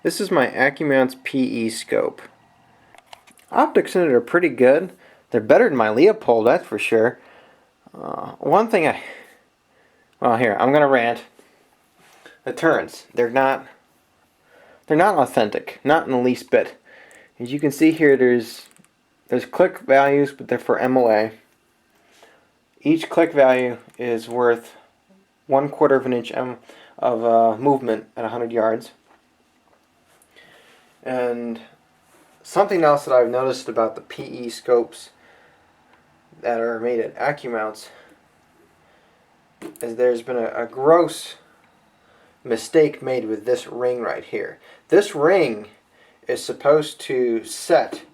This is my AccuMount's PE scope. Optics in it are pretty good. They're better than my Leopold, that's for sure. One thing well, here, I'm gonna rant. The turns, they're not authentic, not in the least bit. As you can see here, there's click values, but they're for MOA. Each click value is worth 1/4 of an inch of movement at 100 yards. And something else that I've noticed about the PE scopes that are made at AccuMounts is there's been a gross mistake made with this ring right here. This ring is supposed to set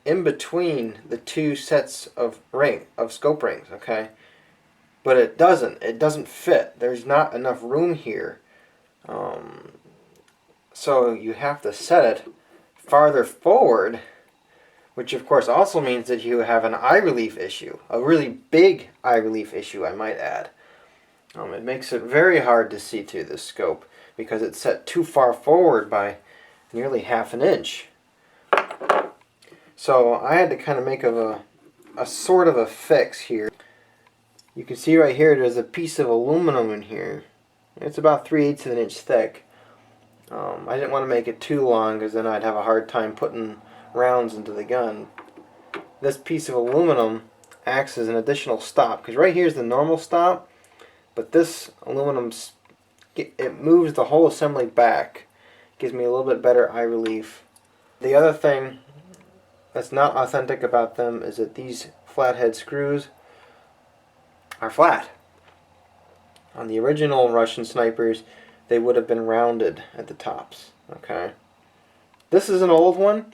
in between the two sets of scope rings, okay? But it doesn't. It doesn't fit. There's not enough room here. So you have to set it farther forward, which of course also means that you have an eye relief issue, a really big eye relief issue, I might add. It makes it very hard to see through this scope because it's set too far forward by nearly ½ an inch. So I had to kind of make a sort of a fix here. You can see right here there's a piece of aluminum in here. It's about 3/8 of an inch thick. I didn't want to make it too long because then I'd have a hard time putting rounds into the gun. This piece of aluminum acts as an additional stop because right here is the normal stop, but this aluminum, it moves the whole assembly back. Gives me a little bit better eye relief. The other thing that's not authentic about them is that these flathead screws are flat. On the original Russian snipers, they would have been rounded at the tops. Okay, this is an old one.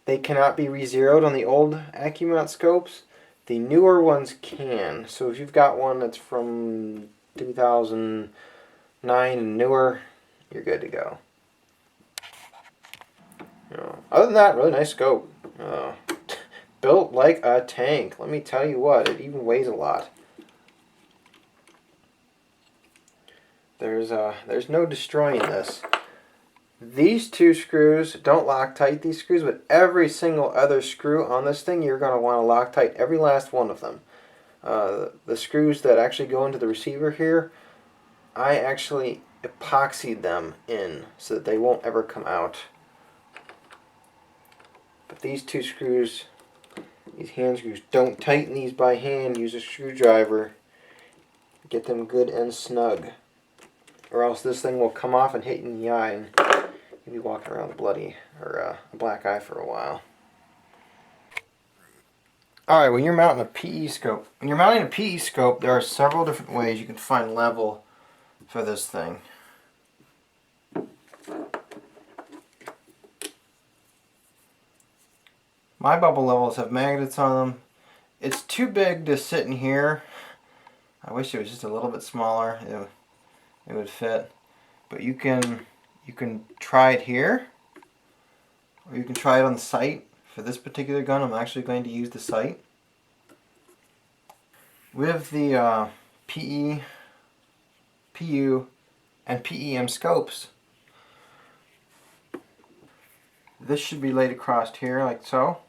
They cannot be re-zeroed on the old AccuMount scopes. The newer ones can. So if you've got one that's from 2009 and newer, you're good to go. Other than that, really nice scope. Built like a tank. Let me tell you what, it even weighs a lot. There's no destroying this. These two screws don't Loctite these screws, but every single other screw on this thing you're going to want to Loctite every last one of them. The screws that actually go into the receiver here, I actually epoxied them in so that they won't ever come out. But these two screws, these hand screws, don't tighten these by hand. Use a screwdriver. Get them good and snug, or else this thing will come off and hit you in the eye, and you'll be walking around bloody or a black eye for a while. Alright, when you're mounting a PE scope, there are several different ways you can find level for this thing. My bubble levels have magnets on them. It's too big to sit in here. I wish it was just a little bit smaller. It would fit. But you can try it here, or you can try it on the sight. For this particular gun, I'm actually going to use the sight. With the PE, PU, and PEM scopes, this should be laid across here like so.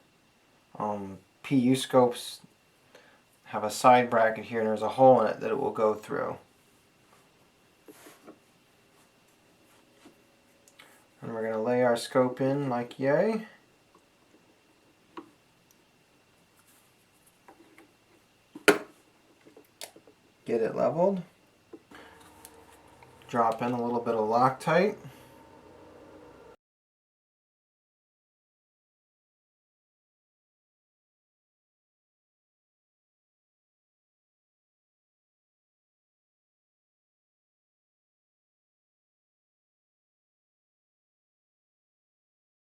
PU scopes have a side bracket here and there's a hole in it that it will go through. And we're going to lay our scope in like yay. Get it leveled. Drop in a little bit of Loctite.